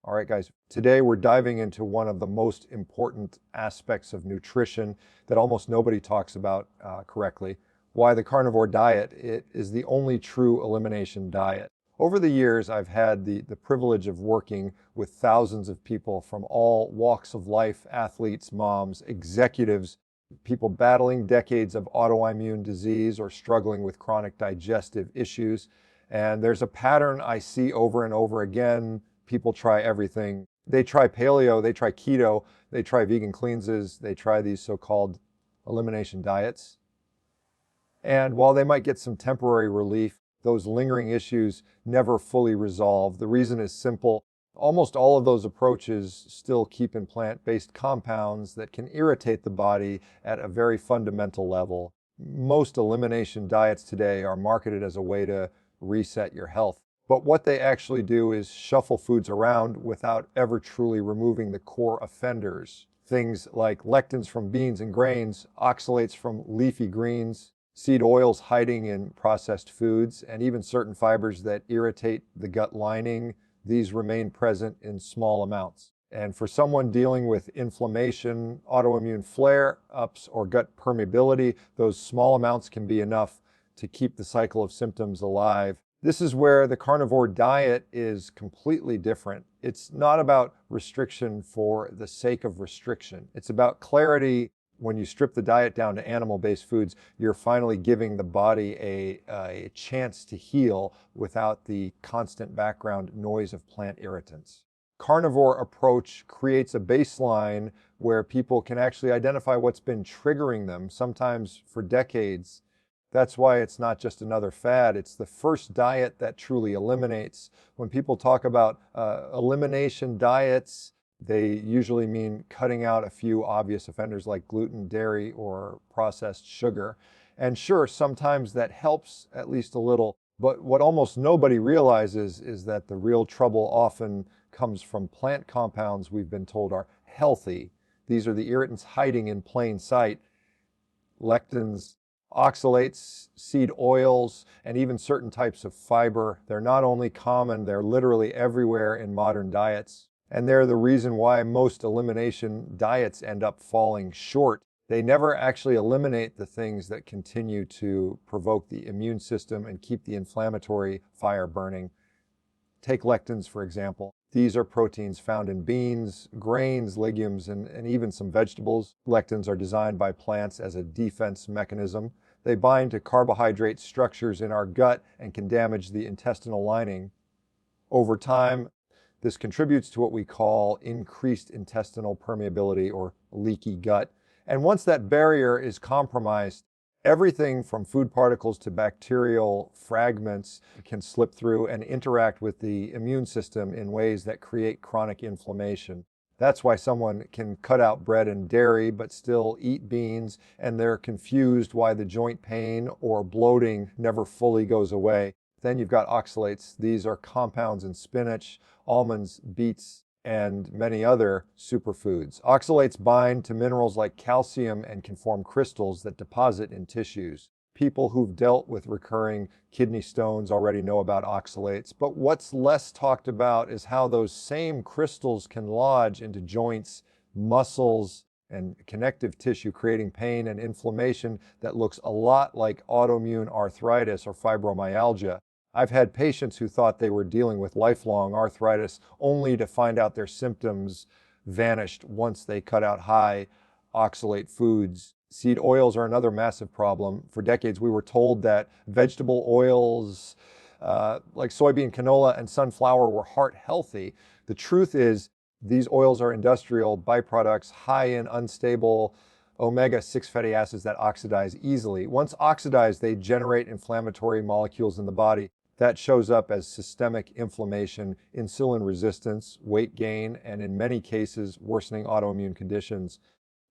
All right, guys, today we're diving into one of the most important aspects of nutrition that almost nobody talks about correctly, why the carnivore diet is the only true elimination diet. Over the years, I've had the privilege of working with thousands of people from all walks of life, athletes, moms, executives, people battling decades of autoimmune disease or struggling with chronic digestive issues. And there's a pattern I see over and over again. People try everything. They try paleo, they try keto, they try vegan cleanses, they try these so-called elimination diets. And while they might get some temporary relief, those lingering issues never fully resolve. The reason is simple. Almost all of those approaches still keep in plant-based compounds that can irritate the body at a very fundamental level. Most elimination diets today are marketed as a way to reset your health. But what they actually do is shuffle foods around without ever truly removing the core offenders. Things like lectins from beans and grains, oxalates from leafy greens, seed oils hiding in processed foods, and even certain fibers that irritate the gut lining. These remain present in small amounts. And for someone dealing with inflammation, autoimmune flare-ups, or gut permeability, those small amounts can be enough to keep the cycle of symptoms alive. This is where the carnivore diet is completely different. It's not about restriction for the sake of restriction. It's about clarity. When you strip the diet down to animal-based foods, you're finally giving the body a chance to heal without the constant background noise of plant irritants. Carnivore approach creates a baseline where people can actually identify what's been triggering them, sometimes for decades. That's why it's not just another fad. It's the first diet that truly eliminates. When people talk about elimination diets, they usually mean cutting out a few obvious offenders like gluten, dairy, or processed sugar. And sure, sometimes that helps at least a little. But what almost nobody realizes is that the real trouble often comes from plant compounds we've been told are healthy. These are the irritants hiding in plain sight. Lectins, oxalates, seed oils, and even certain types of fiber. They're not only common, they're literally everywhere in modern diets. And they're the reason why most elimination diets end up falling short. They never actually eliminate the things that continue to provoke the immune system and keep the inflammatory fire burning. Take lectins, for example. These are proteins found in beans, grains, legumes, and even some vegetables. Lectins are designed by plants as a defense mechanism. They bind to carbohydrate structures in our gut and can damage the intestinal lining. Over time, this contributes to what we call increased intestinal permeability or leaky gut. And once that barrier is compromised, everything from food particles to bacterial fragments can slip through and interact with the immune system in ways that create chronic inflammation. That's why someone can cut out bread and dairy but still eat beans, and they're confused why the joint pain or bloating never fully goes away. Then you've got oxalates. These are compounds in spinach, almonds, beets, and many other superfoods. Oxalates bind to minerals like calcium and can form crystals that deposit in tissues. People who've dealt with recurring kidney stones already know about oxalates, but what's less talked about is how those same crystals can lodge into joints, muscles, and connective tissue, creating pain and inflammation that looks a lot like autoimmune arthritis or fibromyalgia. I've had patients who thought they were dealing with lifelong arthritis only to find out their symptoms vanished once they cut out high oxalate foods. Seed oils are another massive problem. For decades, we were told that vegetable oils like soybean, canola, and sunflower were heart healthy. The truth is, these oils are industrial byproducts high in unstable omega-6 fatty acids that oxidize easily. Once oxidized, they generate inflammatory molecules in the body. That shows up as systemic inflammation, insulin resistance, weight gain, and in many cases, worsening autoimmune conditions.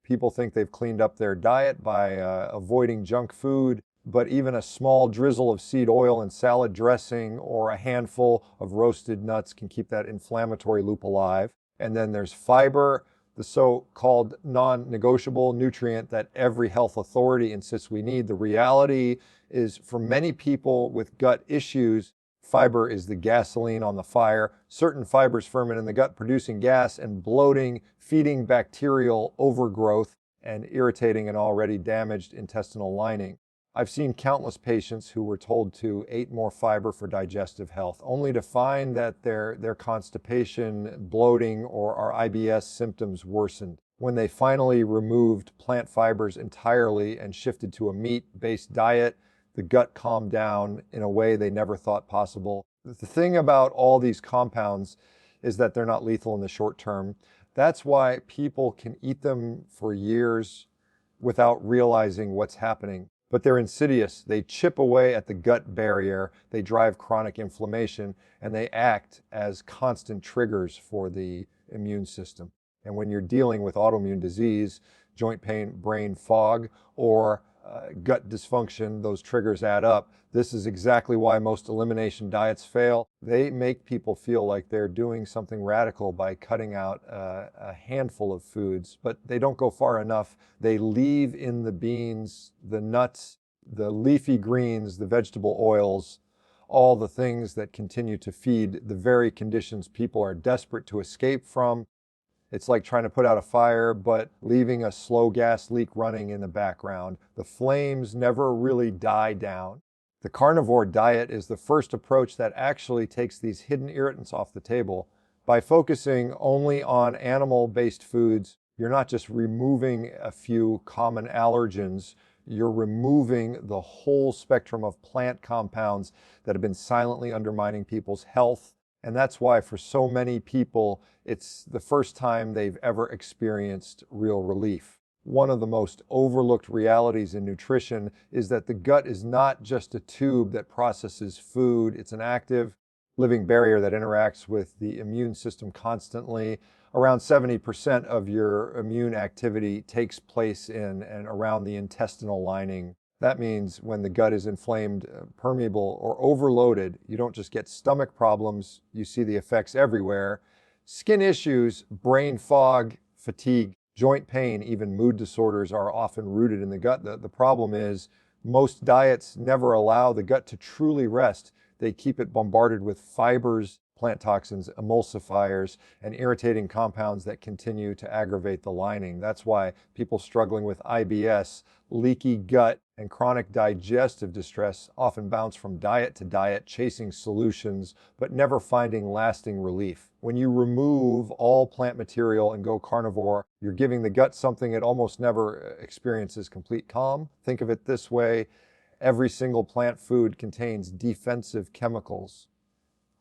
People think they've cleaned up their diet by avoiding junk food, but even a small drizzle of seed oil in salad dressing or a handful of roasted nuts can keep that inflammatory loop alive. And then there's fiber, the so-called non-negotiable nutrient that every health authority insists we need. The reality is, for many people with gut issues, Fiber is the gasoline on the fire. Certain fibers ferment in the gut, producing gas and bloating, feeding bacterial overgrowth and irritating an already damaged intestinal lining. I've seen countless patients who were told to eat more fiber for digestive health, only to find that their constipation, bloating, or our IBS symptoms worsened. When they finally removed plant fibers entirely and shifted to a meat-based diet, the gut calmed down in a way they never thought possible. The thing about all these compounds is that they're not lethal in the short term. That's why people can eat them for years without realizing what's happening. But they're insidious. They chip away at the gut barrier, they drive chronic inflammation, and they act as constant triggers for the immune system. And when you're dealing with autoimmune disease, joint pain, brain fog, or gut dysfunction, those triggers add up. This is exactly why most elimination diets fail. They make people feel like they're doing something radical by cutting out a handful of foods, but they don't go far enough. They leave in the beans, the nuts, the leafy greens, the vegetable oils, all the things that continue to feed the very conditions people are desperate to escape from. It's like trying to put out a fire, but leaving a slow gas leak running in the background. The flames never really die down. The carnivore diet is the first approach that actually takes these hidden irritants off the table. By focusing only on animal-based foods, you're not just removing a few common allergens, you're removing the whole spectrum of plant compounds that have been silently undermining people's health. And that's why for so many people, it's the first time they've ever experienced real relief. One of the most overlooked realities in nutrition is that the gut is not just a tube that processes food. It's an active, living barrier that interacts with the immune system constantly. Around 70% of your immune activity takes place in and around the intestinal lining. That means when the gut is inflamed, permeable, or overloaded, you don't just get stomach problems, you see the effects everywhere. Skin issues, brain fog, fatigue, joint pain, even mood disorders are often rooted in the gut. The problem is most diets never allow the gut to truly rest. They keep it bombarded with fibers, plant toxins, emulsifiers, and irritating compounds that continue to aggravate the lining. That's why people struggling with IBS, leaky gut, and chronic digestive distress often bounce from diet to diet, chasing solutions, but never finding lasting relief. When you remove all plant material and go carnivore, you're giving the gut something it almost never experiences: complete calm. Think of it this way: every single plant food contains defensive chemicals,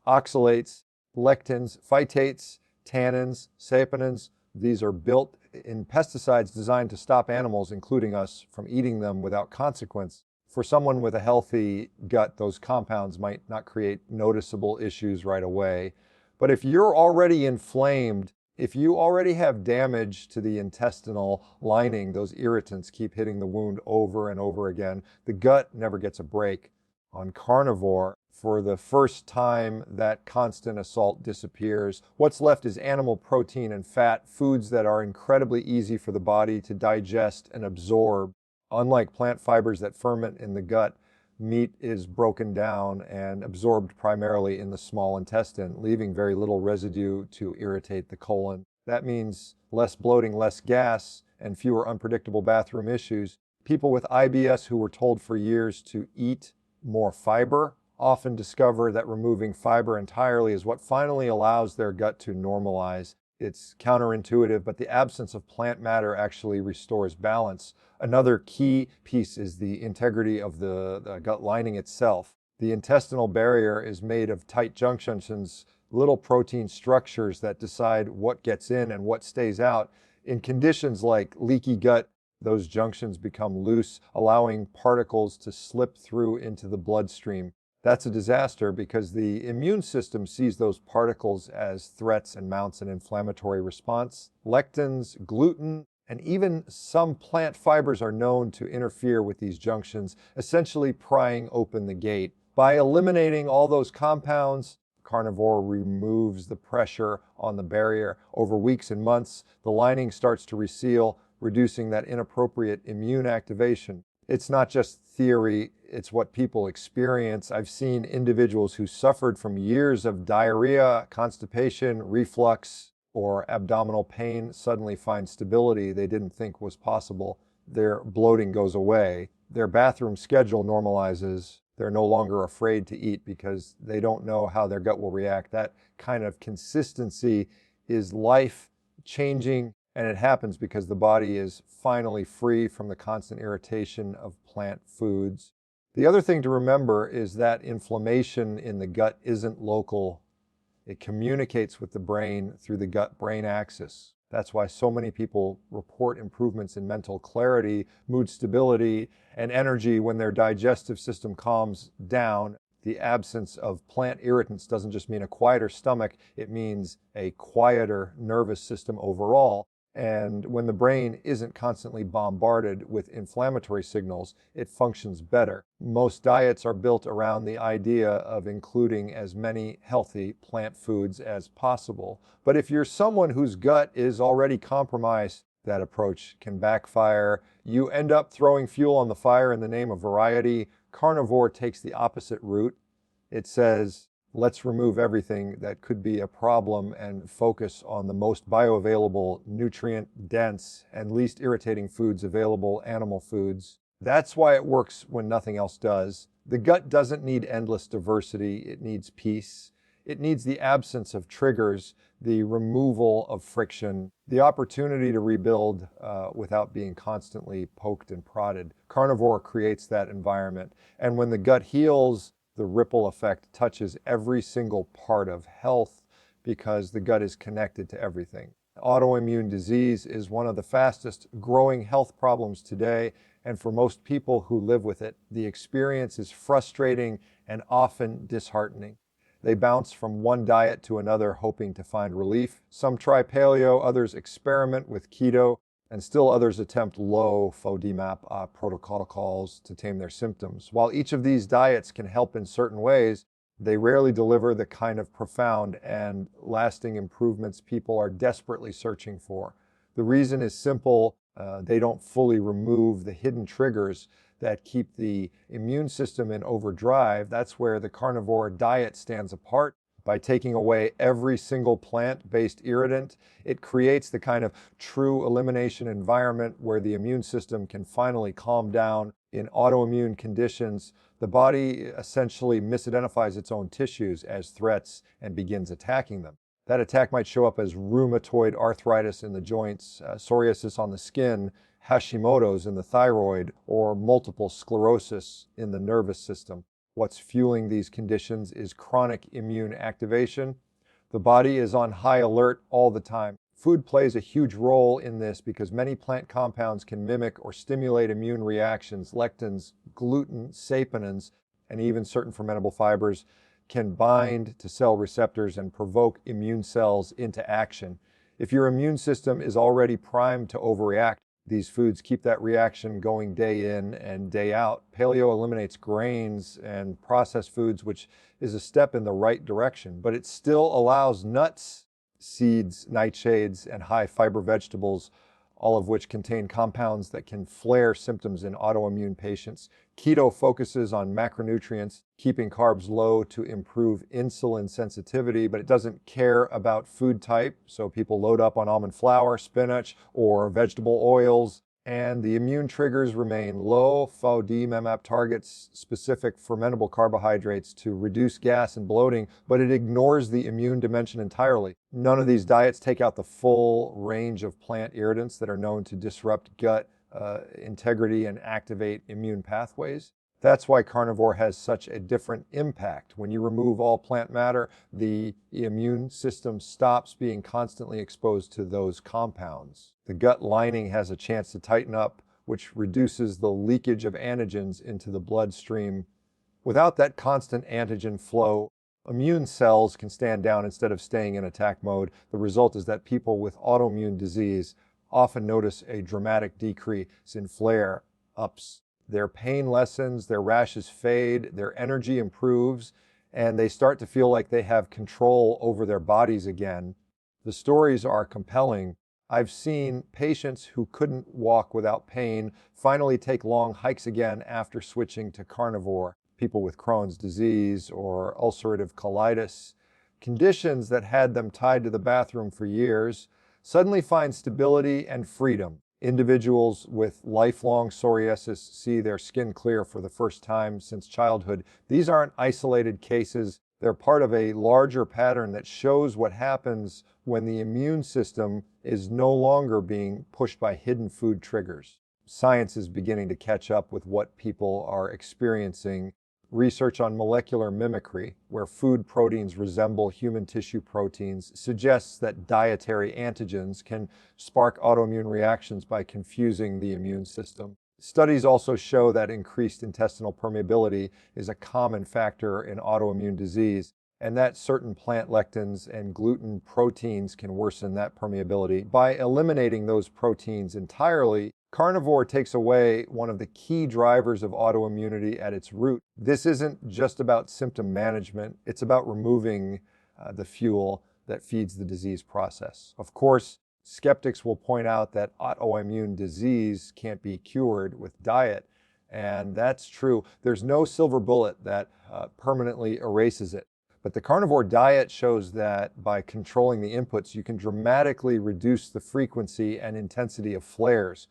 oxalates, lectins, phytates, tannins, saponins. These are built in pesticides designed to stop animals, including us, from eating them without consequence. For someone with a healthy gut, those compounds might not create noticeable issues right away. But if you're already inflamed, if you already have damage to the intestinal lining, those irritants keep hitting the wound over and over again. The gut never gets a break. On carnivore, for the first time, that constant assault disappears. What's left is animal protein and fat, foods that are incredibly easy for the body to digest and absorb. Unlike plant fibers that ferment in the gut, meat is broken down and absorbed primarily in the small intestine, leaving very little residue to irritate the colon. That means less bloating, less gas, and fewer unpredictable bathroom issues. People with IBS who were told for years to eat more fiber often discover that removing fiber entirely is what finally allows their gut to normalize. It's counterintuitive, but the absence of plant matter actually restores balance. Another key piece is the integrity of the gut lining itself. The intestinal barrier is made of tight junctions, little protein structures that decide what gets in and what stays out. In conditions like leaky gut, those junctions become loose, allowing particles to slip through into the bloodstream. That's a disaster because the immune system sees those particles as threats and mounts an inflammatory response. Lectins, gluten, and even some plant fibers are known to interfere with these junctions, essentially prying open the gate. By eliminating all those compounds, carnivore removes the pressure on the barrier. Over weeks and months, the lining starts to reseal, reducing that inappropriate immune activation. It's not just theory, it's what people experience. I've seen individuals who suffered from years of diarrhea, constipation, reflux, or abdominal pain suddenly find stability they didn't think was possible. Their bloating goes away. Their bathroom schedule normalizes. They're no longer afraid to eat because they don't know how their gut will react. That kind of consistency is life changing, and it happens because the body is finally free from the constant irritation of plant foods. The other thing to remember is that inflammation in the gut isn't local. It communicates with the brain through the gut-brain axis. That's why so many people report improvements in mental clarity, mood stability, and energy when their digestive system calms down. The absence of plant irritants doesn't just mean a quieter stomach, it means a quieter nervous system overall. And when the brain isn't constantly bombarded with inflammatory signals, it functions better. Most diets are built around the idea of including as many healthy plant foods as possible. But if you're someone whose gut is already compromised, that approach can backfire. You end up throwing fuel on the fire in the name of variety. Carnivore takes the opposite route. It says, let's remove everything that could be a problem and focus on the most bioavailable, nutrient-dense, and least irritating foods available, animal foods. That's why it works when nothing else does. The gut doesn't need endless diversity, it needs peace. It needs the absence of triggers, the removal of friction, the opportunity to rebuild without being constantly poked and prodded. Carnivore creates that environment. And when the gut heals, the ripple effect touches every single part of health because the gut is connected to everything. Autoimmune disease is one of the fastest growing health problems today, and for most people who live with it, the experience is frustrating and often disheartening. They bounce from one diet to another hoping to find relief. Some try paleo, others experiment with keto, and still others attempt low FODMAP protocols to tame their symptoms. While each of these diets can help in certain ways, they rarely deliver the kind of profound and lasting improvements people are desperately searching for. The reason is simple. They don't fully remove the hidden triggers that keep the immune system in overdrive. That's where the carnivore diet stands apart. By taking away every single plant-based irritant, it creates the kind of true elimination environment where the immune system can finally calm down. In autoimmune conditions, the body essentially misidentifies its own tissues as threats and begins attacking them. That attack might show up as rheumatoid arthritis in the joints, psoriasis on the skin, Hashimoto's in the thyroid, or multiple sclerosis in the nervous system. What's fueling these conditions is chronic immune activation. The body is on high alert all the time. Food plays a huge role in this because many plant compounds can mimic or stimulate immune reactions. Lectins, gluten, saponins, and even certain fermentable fibers can bind to cell receptors and provoke immune cells into action. If your immune system is already primed to overreact, these foods keep that reaction going day in and day out. Paleo eliminates grains and processed foods, which is a step in the right direction, but it still allows nuts, seeds, nightshades, and high fiber vegetables, all of which contain compounds that can flare symptoms in autoimmune patients. Keto focuses on macronutrients, keeping carbs low to improve insulin sensitivity, but it doesn't care about food type, so people load up on almond flour, spinach, or vegetable oils, and the immune triggers remain low. FODMAP targets specific fermentable carbohydrates to reduce gas and bloating, but it ignores the immune dimension entirely. None of these diets take out the full range of plant irritants that are known to disrupt gut integrity and activate immune pathways. That's why carnivore has such a different impact. When you remove all plant matter, the immune system stops being constantly exposed to those compounds. The gut lining has a chance to tighten up, which reduces the leakage of antigens into the bloodstream. Without that constant antigen flow, immune cells can stand down instead of staying in attack mode. The result is that people with autoimmune disease often notice a dramatic decrease in flare-ups. Their pain lessens, their rashes fade, their energy improves, and they start to feel like they have control over their bodies again. The stories are compelling. I've seen patients who couldn't walk without pain finally take long hikes again after switching to carnivore. People with Crohn's disease or ulcerative colitis, conditions that had them tied to the bathroom for years, suddenly find stability and freedom. Individuals with lifelong psoriasis see their skin clear for the first time since childhood. These aren't isolated cases. They're part of a larger pattern that shows what happens when the immune system is no longer being pushed by hidden food triggers. Science is beginning to catch up with what people are experiencing. Research on molecular mimicry, where food proteins resemble human tissue proteins, suggests that dietary antigens can spark autoimmune reactions by confusing the immune system. Studies also show that increased intestinal permeability is a common factor in autoimmune disease, and that certain plant lectins and gluten proteins can worsen that permeability. By eliminating those proteins entirely, carnivore takes away one of the key drivers of autoimmunity at its root. This isn't just about symptom management, it's about removing the fuel that feeds the disease process. Of course, skeptics will point out that autoimmune disease can't be cured with diet, and that's true. There's no silver bullet that permanently erases it. But the carnivore diet shows that by controlling the inputs, you can dramatically reduce the frequency and intensity of flares.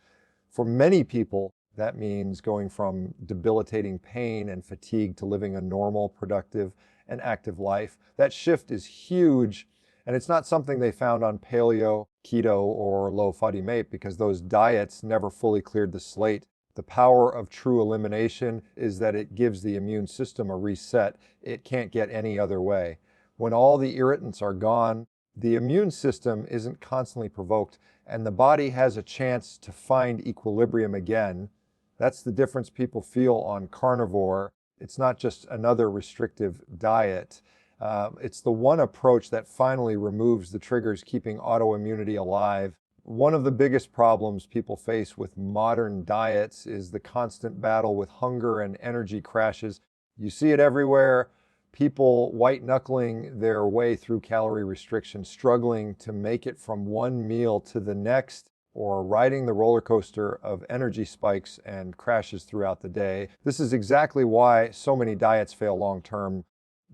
For many people, that means going from debilitating pain and fatigue to living a normal, productive, and active life. That shift is huge, and it's not something they found on paleo, keto, or low-FODMAP MAPE because those diets never fully cleared the slate. The power of true elimination is that it gives the immune system a reset. It can't get any other way. When all the irritants are gone, the immune system isn't constantly provoked, and the body has a chance to find equilibrium again. That's the difference people feel on carnivore. It's not just another restrictive diet. It's the one approach that finally removes the triggers keeping autoimmunity alive. One of the biggest problems people face with modern diets is the constant battle with hunger and energy crashes. You see it everywhere. People white-knuckling their way through calorie restriction, struggling to make it from one meal to the next, or riding the roller coaster of energy spikes and crashes throughout the day. This is exactly why so many diets fail long-term.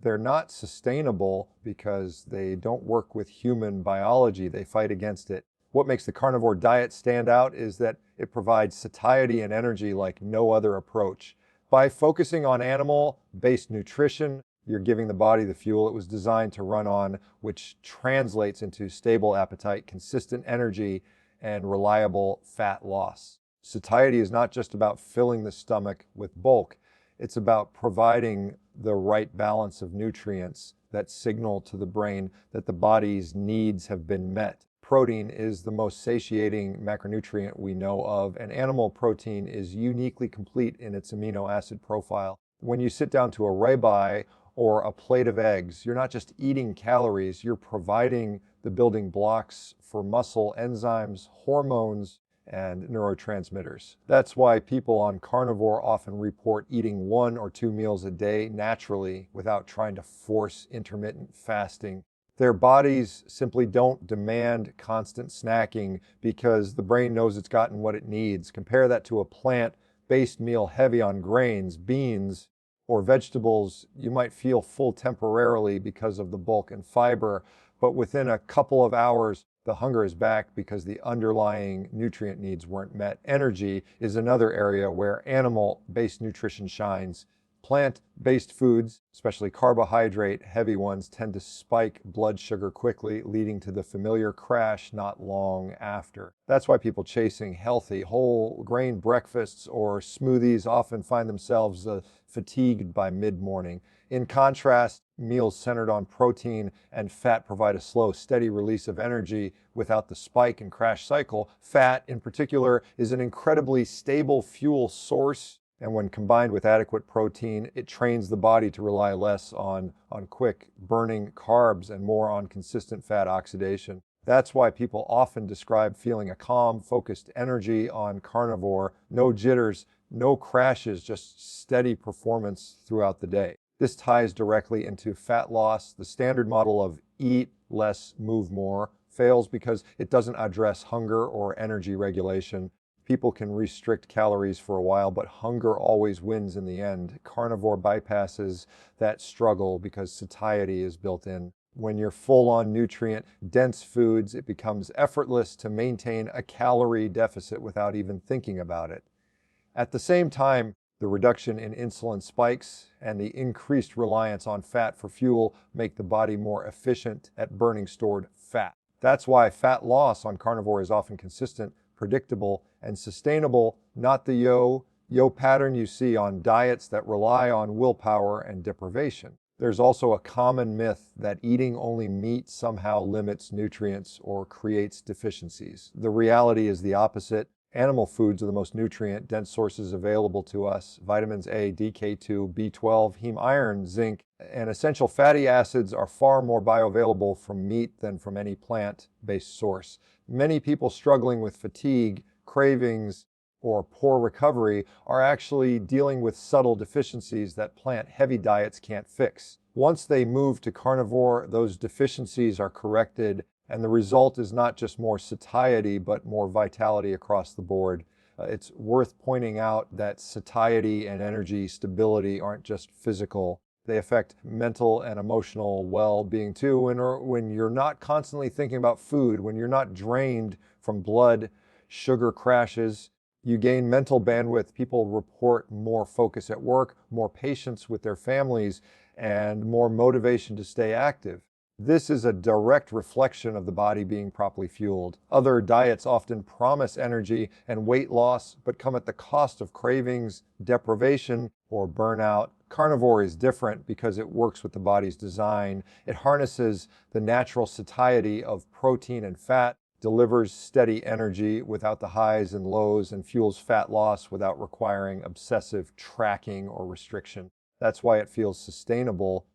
They're not sustainable because they don't work with human biology. They fight against it. What makes the carnivore diet stand out is that it provides satiety and energy like no other approach. By focusing on animal-based nutrition, you're giving the body the fuel it was designed to run on, which translates into stable appetite, consistent energy, and reliable fat loss. Satiety is not just about filling the stomach with bulk. It's about providing the right balance of nutrients that signal to the brain that the body's needs have been met. Protein is the most satiating macronutrient we know of, and animal protein is uniquely complete in its amino acid profile. When you sit down to a ribeye or a plate of eggs, you're not just eating calories, you're providing the building blocks for muscle, enzymes, hormones, and neurotransmitters. That's why people on carnivore often report eating 1 or 2 meals a day naturally without trying to force intermittent fasting. Their bodies simply don't demand constant snacking because the brain knows it's gotten what it needs. Compare that to a plant-based meal heavy on grains, beans, or vegetables. You might feel full temporarily because of the bulk and fiber, but within a couple of hours, the hunger is back because the underlying nutrient needs weren't met. Energy is another area where animal-based nutrition shines. Plant-based foods, especially carbohydrate-heavy ones, tend to spike blood sugar quickly, leading to the familiar crash not long after. That's why people chasing healthy, whole grain breakfasts or smoothies often find themselves fatigued by mid-morning. In contrast, meals centered on protein and fat provide a slow, steady release of energy without the spike and crash cycle. Fat, in particular, is an incredibly stable fuel source, and when combined with adequate protein, it trains the body to rely less on quick burning carbs and more on consistent fat oxidation. That's why people often describe feeling a calm, focused energy on carnivore. No jitters, no crashes, just steady performance throughout the day. This ties directly into fat loss. The standard model of eat less, move more fails because it doesn't address hunger or energy regulation. People can restrict calories for a while, but hunger always wins in the end. Carnivore bypasses that struggle because satiety is built in. When you're full on nutrient-dense foods, it becomes effortless to maintain a calorie deficit without even thinking about it. At the same time, the reduction in insulin spikes and the increased reliance on fat for fuel make the body more efficient at burning stored fat. That's why fat loss on carnivore is often consistent, predictable, and sustainable, not the yo-yo pattern you see on diets that rely on willpower and deprivation. There's also a common myth that eating only meat somehow limits nutrients or creates deficiencies. The reality is the opposite. Animal foods are the most nutrient-dense sources available to us. Vitamins A, DK2, B12, heme iron, zinc, and essential fatty acids are far more bioavailable from meat than from any plant-based source. Many people struggling with fatigue, cravings, or poor recovery are actually dealing with subtle deficiencies that plant-heavy diets can't fix. Once they move to carnivore, those deficiencies are corrected, and the result is not just more satiety, but more vitality across the board. It's worth pointing out that satiety and energy stability aren't just physical. They affect mental and emotional well-being too. When you're not constantly thinking about food, when you're not drained from blood sugar crashes, you gain mental bandwidth. People report more focus at work, more patience with their families, and more motivation to stay active. This is a direct reflection of the body being properly fueled. Other diets often promise energy and weight loss, but come at the cost of cravings, deprivation, or burnout. Carnivore is different because it works with the body's design. It harnesses the natural satiety of protein and fat, delivers steady energy without the highs and lows, and fuels fat loss without requiring obsessive tracking or restriction. That's why it feels sustainable,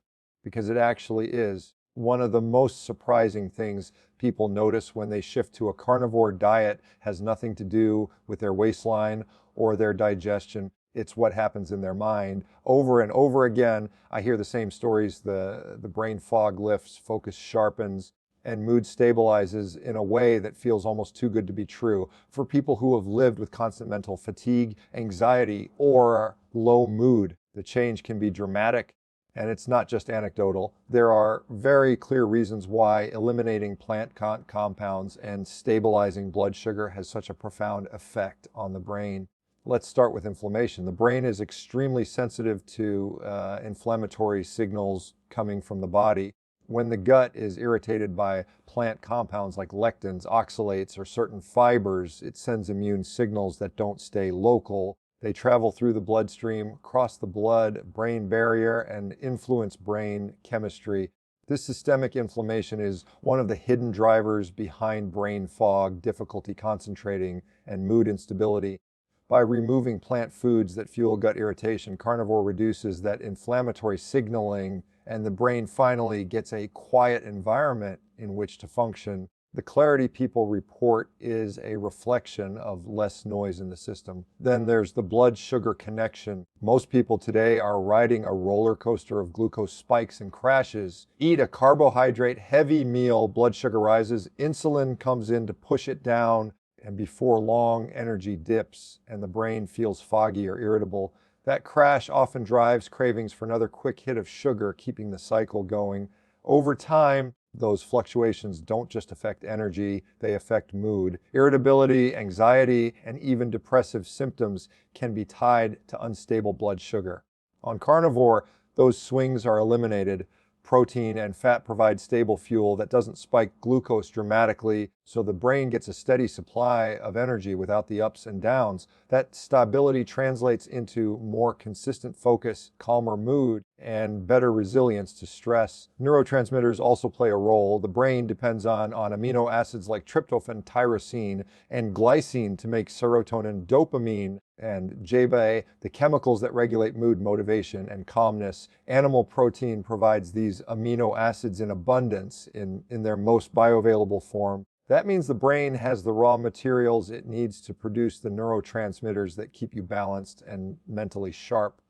because it actually is. One of the most surprising things people notice when they shift to a carnivore diet has nothing to do with their waistline or their digestion. It's what happens in their mind. Over and over again, I hear the same stories. The brain fog lifts, focus sharpens, and mood stabilizes in a way that feels almost too good to be true. For people who have lived with constant mental fatigue, anxiety, or low mood, the change can be dramatic. And it's not just anecdotal. There are very clear reasons why eliminating plant compounds and stabilizing blood sugar has such a profound effect on the brain. Let's start with inflammation. The brain is extremely sensitive to inflammatory signals coming from the body. When the gut is irritated by plant compounds like lectins, oxalates, or certain fibers, it sends immune signals that don't stay local. They travel through the bloodstream, cross the blood-brain barrier, and influence brain chemistry. This systemic inflammation is one of the hidden drivers behind brain fog, difficulty concentrating, and mood instability. By removing plant foods that fuel gut irritation, carnivore reduces that inflammatory signaling, and the brain finally gets a quiet environment in which to function. The clarity people report is a reflection of less noise in the system. Then there's the blood-sugar connection. Most people today are riding a roller coaster of glucose spikes and crashes. Eat a carbohydrate-heavy meal, blood sugar rises, insulin comes in to push it down, and before long, energy dips, and the brain feels foggy or irritable. That crash often drives cravings for another quick hit of sugar, keeping the cycle going. Over time, those fluctuations don't just affect energy, they affect mood. Irritability, anxiety, and even depressive symptoms can be tied to unstable blood sugar. On carnivore, those swings are eliminated. Protein and fat provide stable fuel that doesn't spike glucose dramatically, so the brain gets a steady supply of energy without the ups and downs. That stability translates into more consistent focus, calmer mood, and better resilience to stress. Neurotransmitters also play a role. The brain depends on amino acids like tryptophan, tyrosine, and glycine to make serotonin, dopamine, and GABA, the chemicals that regulate mood, motivation, and calmness. Animal protein provides these amino acids in abundance in their most bioavailable form. That means the brain has the raw materials it needs to produce the neurotransmitters that keep you balanced and mentally sharp.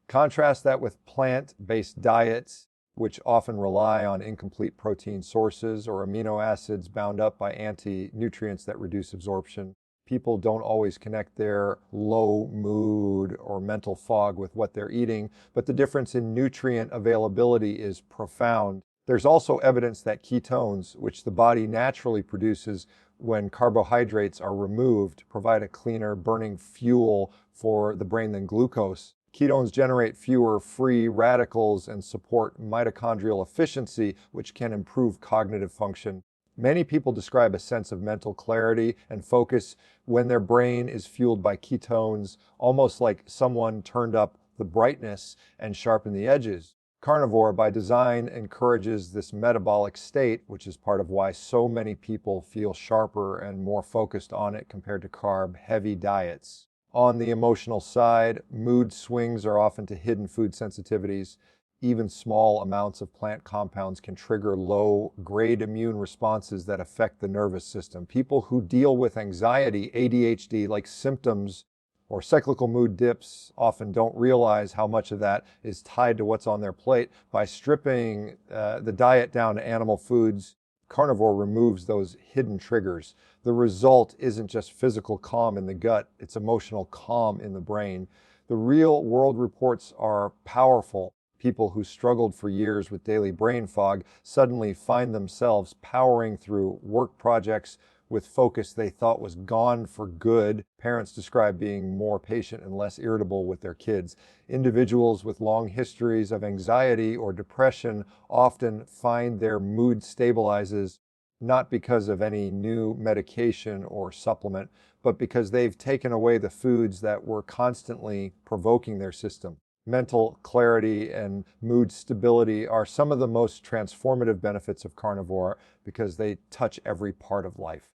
Contrast that with plant-based diets. which often rely on incomplete protein sources or amino acids bound up by anti-nutrients that reduce absorption. People don't always connect their low mood or mental fog with what they're eating, but the difference in nutrient availability is profound. There's also evidence that ketones, which the body naturally produces when carbohydrates are removed, provide a cleaner burning fuel for the brain than glucose. Ketones generate fewer free radicals and support mitochondrial efficiency, which can improve cognitive function. Many people describe a sense of mental clarity and focus when their brain is fueled by ketones, almost like someone turned up the brightness and sharpened the edges. Carnivore, by design, encourages this metabolic state, which is part of why so many people feel sharper and more focused on it compared to carb-heavy diets. On the emotional side, mood swings are often to hidden food sensitivities. Even small amounts of plant compounds can trigger low-grade immune responses that affect the nervous system. People who deal with anxiety, ADHD, like symptoms, or cyclical mood dips often don't realize how much of that is tied to what's on their plate. By stripping the diet down to animal foods, carnivore removes those hidden triggers. The result isn't just physical calm in the gut, it's emotional calm in the brain. The real world reports are powerful. People who struggled for years with daily brain fog suddenly find themselves powering through work projects with focus they thought was gone for good. Parents describe being more patient and less irritable with their kids. Individuals with long histories of anxiety or depression often find their mood stabilizes not because of any new medication or supplement, but because they've taken away the foods that were constantly provoking their system. Mental clarity and mood stability are some of the most transformative benefits of carnivore because they touch every part of life.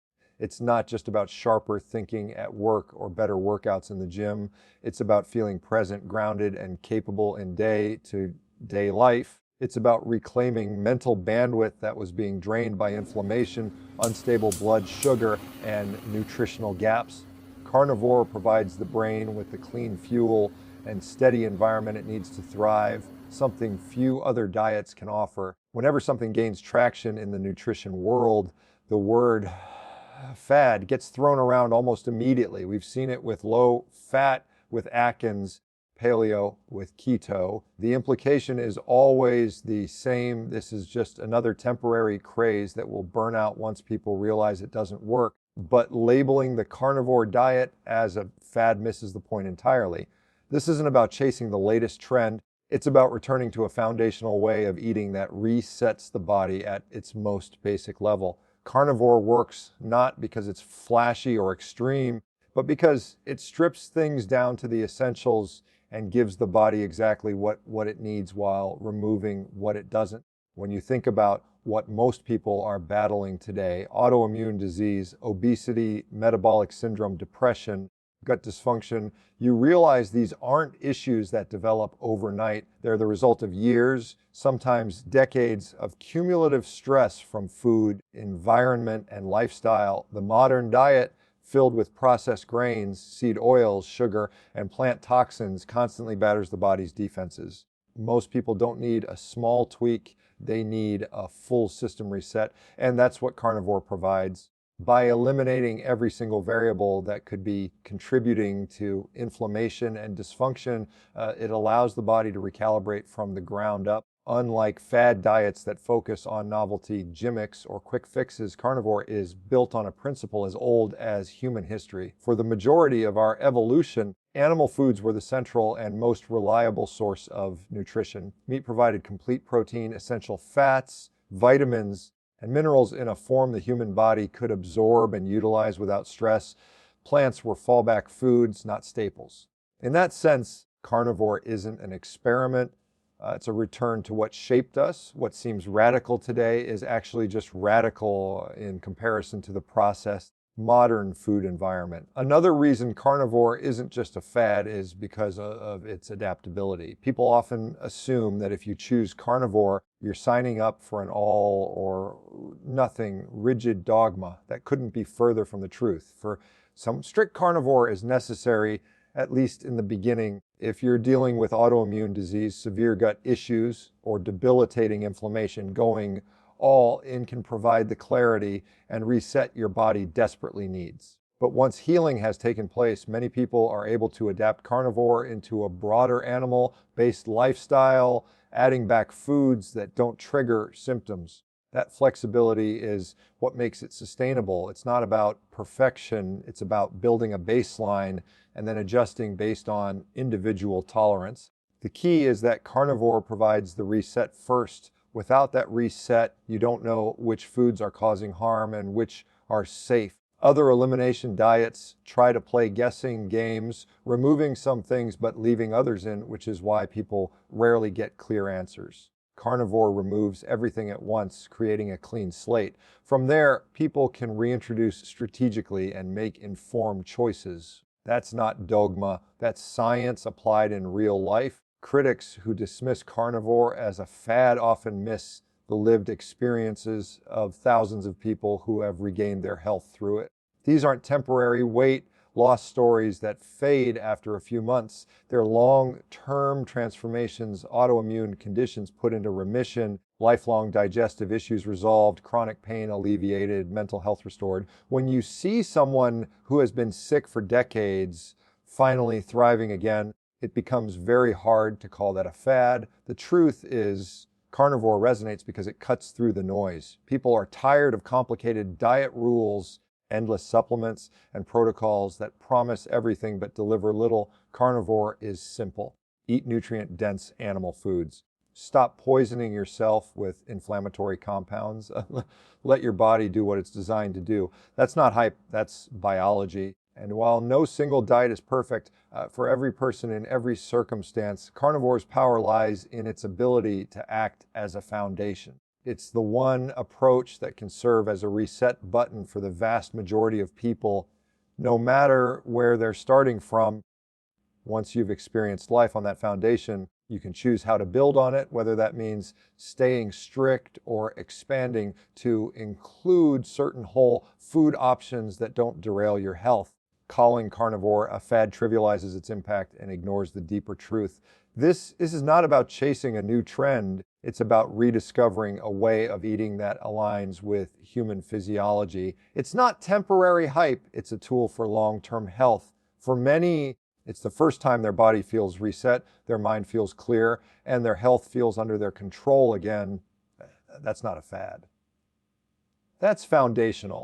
It's not just about sharper thinking at work or better workouts in the gym. It's about feeling present, grounded, and capable in day-to-day life. It's about reclaiming mental bandwidth that was being drained by inflammation, unstable blood sugar, and nutritional gaps. Carnivore provides the brain with the clean fuel and steady environment it needs to thrive, something few other diets can offer. Whenever something gains traction in the nutrition world, the word fad gets thrown around almost immediately. We've seen it with low fat, with Atkins, paleo, with keto. The implication is always the same. This is just another temporary craze that will burn out once people realize it doesn't work. But labeling the carnivore diet as a fad misses the point entirely. This isn't about chasing the latest trend. It's about returning to a foundational way of eating that resets the body at its most basic level. Carnivore works not because it's flashy or extreme, but because it strips things down to the essentials and gives the body exactly what it needs while removing what it doesn't. When you think about what most people are battling today, autoimmune disease, obesity, metabolic syndrome, depression, gut dysfunction, you realize these aren't issues that develop overnight. They're the result of years, sometimes decades of cumulative stress from food, environment, and lifestyle. The modern diet, filled with processed grains, seed oils, sugar, and plant toxins, constantly batters the body's defenses. Most people don't need a small tweak, they need a full system reset, and that's what carnivore provides. By eliminating every single variable that could be contributing to inflammation and dysfunction, it allows the body to recalibrate from the ground up. Unlike fad diets that focus on novelty gimmicks or quick fixes, carnivore is built on a principle as old as human history. For the majority of our evolution, animal foods were the central and most reliable source of nutrition. Meat provided complete protein, essential fats, vitamins, and minerals in a form the human body could absorb and utilize without stress. Plants were fallback foods, not staples. In that sense, carnivore isn't an experiment. It's a return to what shaped us. What seems radical today is actually just radical in comparison to the processed modern food environment. Another reason carnivore isn't just a fad is because of its adaptability. People often assume that if you choose carnivore, you're signing up for an all or nothing rigid dogma that couldn't be further from the truth. For some, strict carnivore is necessary at least in the beginning. If you're dealing with autoimmune disease, severe gut issues, or debilitating inflammation, going all in can provide the clarity and reset your body desperately needs. But once healing has taken place, many people are able to adapt carnivore into a broader animal-based lifestyle, adding back foods that don't trigger symptoms. That flexibility is what makes it sustainable. It's not about perfection, it's about building a baseline and then adjusting based on individual tolerance. The key is that carnivore provides the reset first. Without that reset, you don't know which foods are causing harm and which are safe. Other elimination diets try to play guessing games, removing some things but leaving others in, which is why people rarely get clear answers. Carnivore removes everything at once, creating a clean slate. From there, people can reintroduce strategically and make informed choices. That's not dogma, that's science applied in real life. Critics who dismiss carnivore as a fad often miss the lived experiences of thousands of people who have regained their health through it. These aren't temporary weight loss stories that fade after a few months. They're long-term transformations, autoimmune conditions put into remission, lifelong digestive issues resolved, chronic pain alleviated, mental health restored. When you see someone who has been sick for decades finally thriving again, it becomes very hard to call that a fad. The truth is, carnivore resonates because it cuts through the noise. People are tired of complicated diet rules, endless supplements, and protocols that promise everything but deliver little. Carnivore is simple. Eat nutrient-dense animal foods. Stop poisoning yourself with inflammatory compounds. Let your body do what it's designed to do. That's not hype, that's biology. And while no single diet is perfect, for every person in every circumstance, carnivore's power lies in its ability to act as a foundation. It's the one approach that can serve as a reset button for the vast majority of people, no matter where they're starting from. Once you've experienced life on that foundation, you can choose how to build on it, whether that means staying strict or expanding to include certain whole food options that don't derail your health. Calling carnivore a fad trivializes its impact and ignores the deeper truth. This is not about chasing a new trend. It's about rediscovering a way of eating that aligns with human physiology. It's not temporary hype. It's a tool for long-term health. For many, it's the first time their body feels reset, their mind feels clear, and their health feels under their control again. That's not a fad. That's foundational.